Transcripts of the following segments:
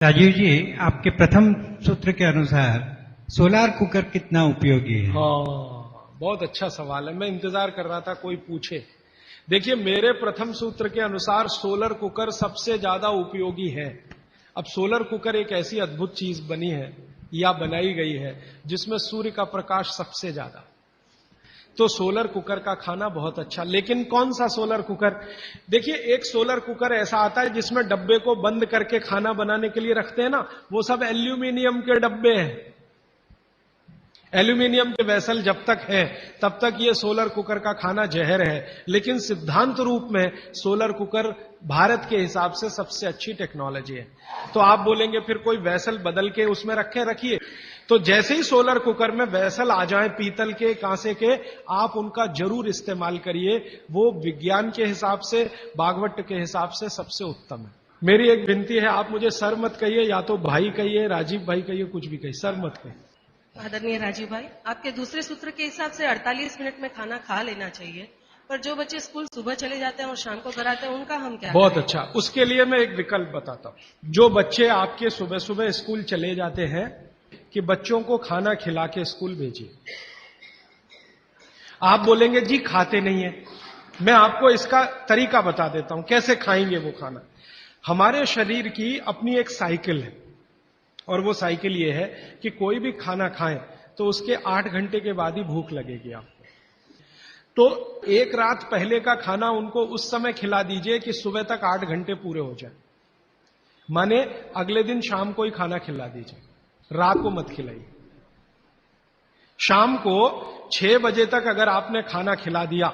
राजीव जी, आपके प्रथम सूत्र के अनुसार सोलार कुकर कितना उपयोगी है? हाँ, बहुत अच्छा सवाल है। मैं इंतजार कर रहा था कोई पूछे। देखिए, मेरे प्रथम सूत्र के अनुसार सोलर कुकर सबसे ज्यादा उपयोगी है। अब सोलर कुकर एक ऐसी अद्भुत चीज बनी है या बनाई गई है जिसमें सूर्य का प्रकाश सबसे ज्यादा, तो सोलर कुकर का खाना बहुत अच्छा। लेकिन कौन सा सोलर कुकर? देखिए, एक सोलर कुकर ऐसा आता है जिसमें डब्बे को बंद करके खाना बनाने के लिए रखते हैं ना, वो सब एल्यूमिनियम के डब्बे हैं। एल्यूमिनियम के वेसल जब तक है तब तक ये सोलर कुकर का खाना जहर है। लेकिन सिद्धांत रूप में सोलर कुकर भारत के हिसाब से सबसे अच्छी टेक्नोलॉजी है। तो आप बोलेंगे फिर कोई वेसल बदल के उसमें रखिए। तो जैसे ही सोलर कुकर में वेसल आ जाए पीतल के, कांसे के, आप उनका जरूर इस्तेमाल करिए। वो विज्ञान के हिसाब से, भागवत के हिसाब से सबसे उत्तम है। मेरी एक विनती है, आप मुझे सर मत कहिए, या तो भाई कहिए, राजीव भाई कहिए, कुछ भी कहिए, सर मत कहिए। आदरणीय राजीव भाई, आपके दूसरे सूत्र के हिसाब से 48 मिनट में खाना खा लेना चाहिए, पर जो बच्चे स्कूल सुबह चले जाते हैं और शाम को घर आते हैं उनका हम क्या बहुत करें? अच्छा। उसके लिए मैं एक विकल्प बताता हूं। जो बच्चे आपके सुबह सुबह स्कूल चले जाते हैं, कि बच्चों को खाना खिला के स्कूल भेजिए। आप बोलेंगे जी खाते नहीं है। मैं आपको इसका तरीका बता देता हूं कैसे खाएंगे वो खाना। हमारे शरीर की अपनी एक साइकिल है, और वो साइकिल ये है कि कोई भी खाना खाएं तो उसके 8 घंटे के बाद ही भूख लगेगी आपको। तो एक रात पहले का खाना उनको उस समय खिला दीजिए कि सुबह तक 8 घंटे पूरे हो जाए। माने अगले दिन शाम को ही खाना खिला दीजिए, रात को मत खिलाइए। शाम को 6 बजे तक अगर आपने खाना खिला दिया,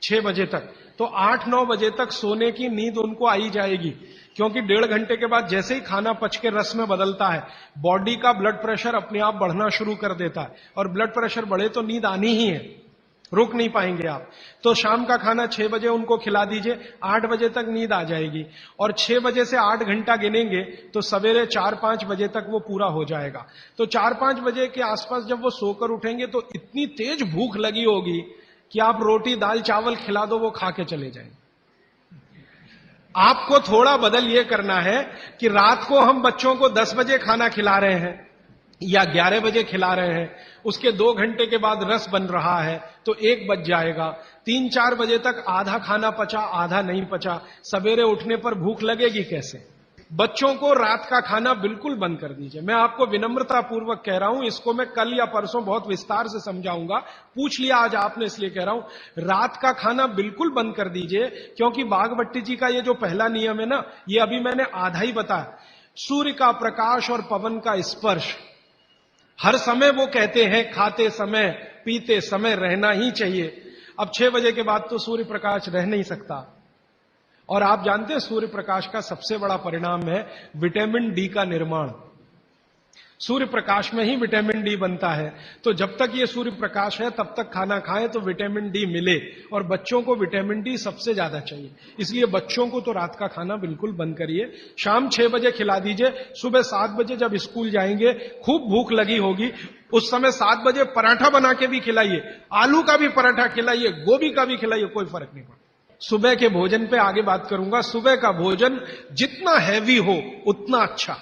6 बजे तक, तो 8-9 बजे तक सोने की नींद उनको आई जाएगी। क्योंकि 1.5 घंटे के बाद जैसे ही खाना पच के रस में बदलता है, बॉडी का ब्लड प्रेशर अपने आप बढ़ना शुरू कर देता है, और ब्लड प्रेशर बढ़े तो नींद आनी ही है, रुक नहीं पाएंगे आप। तो शाम का खाना 6 बजे उनको खिला दीजिए, 8 बजे तक नींद आ जाएगी, और 6 बजे से 8 घंटा गिनेंगे तो सवेरे 4-5 बजे तक वो पूरा हो जाएगा। तो 4-5 बजे के आसपास जब वो सोकर उठेंगे तो इतनी तेज भूख लगी होगी कि आप रोटी दाल चावल खिला दो, वो खा के चले जाएंगे। आपको थोड़ा बदल ये करना है कि रात को हम बच्चों को 10 बजे खाना खिला रहे हैं या 11 बजे खिला रहे हैं, उसके 2 घंटे के बाद रस बन रहा है तो 1 बज जाएगा। 3-4 बजे तक आधा खाना पचा, आधा नहीं पचा, सवेरे उठने पर भूख लगेगी कैसे? बच्चों को रात का खाना बिल्कुल बंद कर दीजिए। मैं आपको विनम्रता पूर्वक कह रहा हूं, इसको मैं कल या परसों बहुत विस्तार से समझाऊंगा। पूछ लिया आज आपने इसलिए कह रहा हूं, रात का खाना बिल्कुल बंद कर दीजिए। क्योंकि बागभट्टी जी का ये जो पहला नियम है ना, ये अभी मैंने आधा ही बताया। सूर्य का प्रकाश और पवन का स्पर्श हर समय वो कहते हैं खाते समय पीते समय रहना ही चाहिए। अब 6 बजे के बाद तो सूर्य प्रकाश रह नहीं सकता। और आप जानते हैं सूर्य प्रकाश का सबसे बड़ा परिणाम है विटामिन डी का निर्माण। सूर्य प्रकाश में ही विटामिन डी बनता है। तो जब तक ये सूर्य प्रकाश है तब तक खाना खाएं तो विटामिन डी मिले, और बच्चों को विटामिन डी सबसे ज्यादा चाहिए। इसलिए बच्चों को तो रात का खाना बिल्कुल बंद करिए। शाम 6 बजे खिला दीजिए। सुबह 7 बजे जब स्कूल जाएंगे, खूब भूख लगी होगी, उस समय 7 बजे पराठा बना के भी खिलाइए, आलू का भी पराठा खिलाइए, गोभी का भी खिलाइए, कोई फर्क नहीं पड़ता। सुबह के भोजन पे आगे बात करूंगा। सुबह का भोजन जितना हैवी हो उतना अच्छा।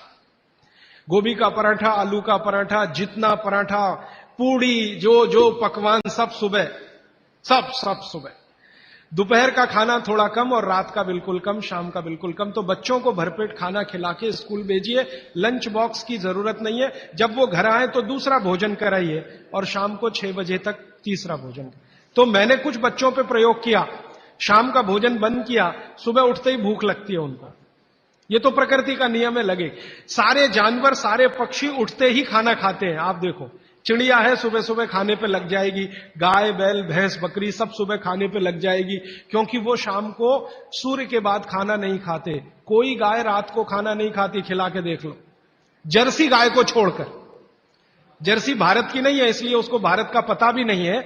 गोभी का पराठा, आलू का पराठा, जितना पराठा, पूड़ी, जो पकवान, सब सुबह, सब सुबह। दोपहर का खाना थोड़ा कम और रात का बिल्कुल कम, शाम का बिल्कुल कम। तो बच्चों को भरपेट खाना खिला के स्कूल भेजिए। लंच बॉक्स की जरूरत नहीं है। जब वो घर आए तो दूसरा भोजन कराइए, और शाम को 6 बजे तक तीसरा भोजन। तो मैंने कुछ बच्चों पे प्रयोग किया, शाम का भोजन बंद किया, सुबह उठते ही भूख लगती है उनको। ये तो प्रकृति का नियम है, लगे। सारे जानवर, सारे पक्षी उठते ही खाना खाते हैं। आप देखो, चिड़िया है सुबह सुबह खाने पे लग जाएगी, गाय बैल भैंस बकरी सब सुबह खाने पे लग जाएगी, क्योंकि वो शाम को सूर्य के बाद खाना नहीं खाते। कोई गाय रात को खाना नहीं खाती, खिला के देख लो, जर्सी गाय को छोड़कर। जर्सी भारत की नहीं है, इसलिए उसको भारत का पता भी नहीं है।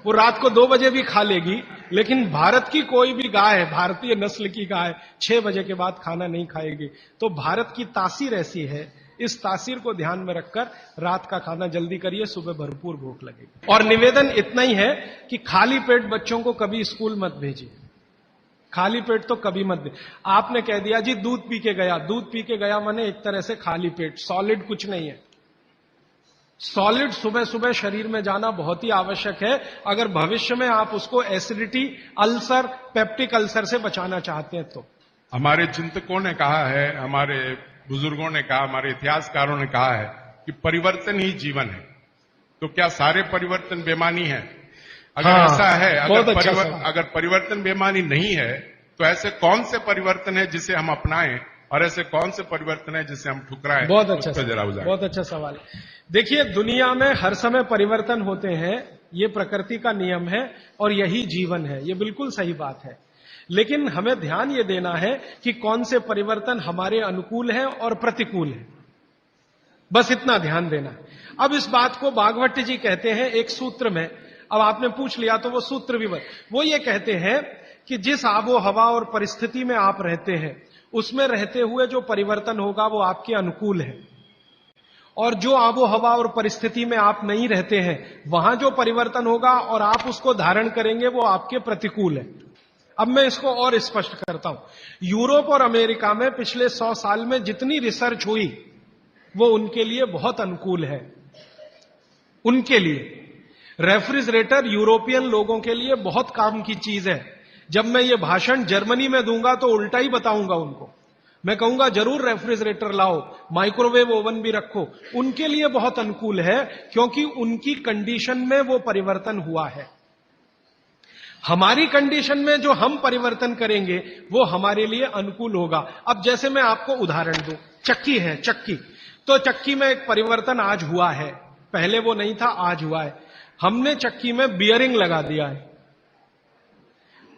वो रात को 2 बजे भी खा लेगी, लेकिन भारत की कोई भी गाय, भारतीय नस्ल की गाय 6 बजे के बाद खाना नहीं खाएगी। तो भारत की तासीर ऐसी है, इस तासीर को ध्यान में रखकर रात का खाना जल्दी करिए, सुबह भरपूर भूख लगेगी। और निवेदन इतना ही है कि खाली पेट बच्चों को कभी स्कूल मत भेजिए। खाली पेट तो कभी मत दे। आपने कह दिया जी दूध पी के गया, दूध पी के गया माने एक तरह से खाली पेट, सॉलिड कुछ नहीं है। सॉलिड सुबह सुबह शरीर में जाना बहुत ही आवश्यक है, अगर भविष्य में आप उसको एसिडिटी, अल्सर, पेप्टिक अल्सर से बचाना चाहते हैं तो। हमारे चिंतकों ने कहा है, हमारे बुजुर्गों ने कहा, हमारे इतिहासकारों ने कहा है कि परिवर्तन ही जीवन है। तो क्या सारे परिवर्तन बेमानी है? अगर ऐसा है, अगर परिवर्तन बेमानी नहीं है, तो ऐसे कौन से परिवर्तन है जिसे हम अपनाएं और ऐसे कौन से परिवर्तन है जिसे हम ठुकराएं? बहुत अच्छा सवाल है। देखिए, दुनिया में हर समय परिवर्तन होते हैं, ये प्रकृति का नियम है और यही जीवन है, ये बिल्कुल सही बात है। लेकिन हमें ध्यान ये देना है कि कौन से परिवर्तन हमारे अनुकूल है और प्रतिकूल है, बस इतना ध्यान देना है। अब इस बात को भागवत जी कहते हैं एक सूत्र में, अब आपने पूछ लिया तो वो सूत्र भी वो ये कहते हैं कि जिस आबो हवा और परिस्थिति में आप रहते हैं उसमें रहते हुए जो परिवर्तन होगा वो आपके अनुकूल है, और जो आबो हवा और परिस्थिति में आप नहीं रहते हैं वहां जो परिवर्तन होगा और आप उसको धारण करेंगे वो आपके प्रतिकूल है। अब मैं इसको और स्पष्ट करता हूं। यूरोप और अमेरिका में पिछले 100 साल में जितनी रिसर्च हुई वो उनके लिए बहुत अनुकूल है। उनके लिए रेफ्रिजरेटर यूरोपियन लोगों के लिए बहुत काम की चीज है। जब मैं ये भाषण जर्मनी में दूंगा तो उल्टा ही बताऊंगा उनको, मैं कहूंगा जरूर रेफ्रिजरेटर लाओ, माइक्रोवेव ओवन भी रखो। उनके लिए बहुत अनुकूल है क्योंकि उनकी कंडीशन में वो परिवर्तन हुआ है। हमारी कंडीशन में जो हम परिवर्तन करेंगे वो हमारे लिए अनुकूल होगा। अब जैसे मैं आपको उदाहरण दूं, चक्की है, चक्की तो चक्की में एक परिवर्तन आज हुआ है, पहले वो नहीं था, आज हुआ है। हमने चक्की में बियरिंग लगा दिया है।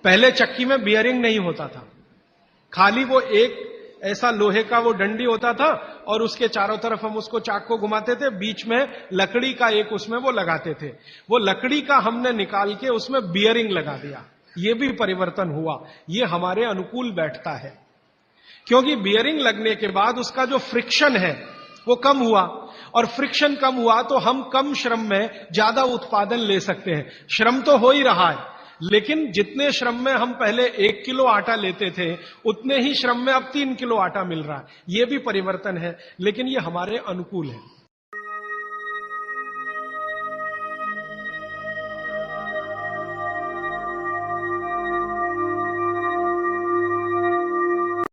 पहले चक्की में बियरिंग नहीं होता था, खाली वो एक ऐसा लोहे का वो डंडी होता था और उसके चारों तरफ हम उसको चाक को घुमाते थे, बीच में लकड़ी का एक उसमें वो लगाते थे। वो लकड़ी का हमने निकाल के उसमें बियरिंग लगा दिया, ये भी परिवर्तन हुआ, ये हमारे अनुकूल बैठता है। क्योंकि बियरिंग लगने के बाद उसका जो फ्रिक्शन है वो कम हुआ, और फ्रिक्शन कम हुआ तो हम कम श्रम में ज्यादा उत्पादन ले सकते हैं। श्रम तो हो ही रहा है, लेकिन जितने श्रम में हम पहले 1 किलो आटा लेते थे उतने ही श्रम में अब 3 किलो आटा मिल रहा है। ये भी परिवर्तन है, लेकिन ये हमारे अनुकूल है।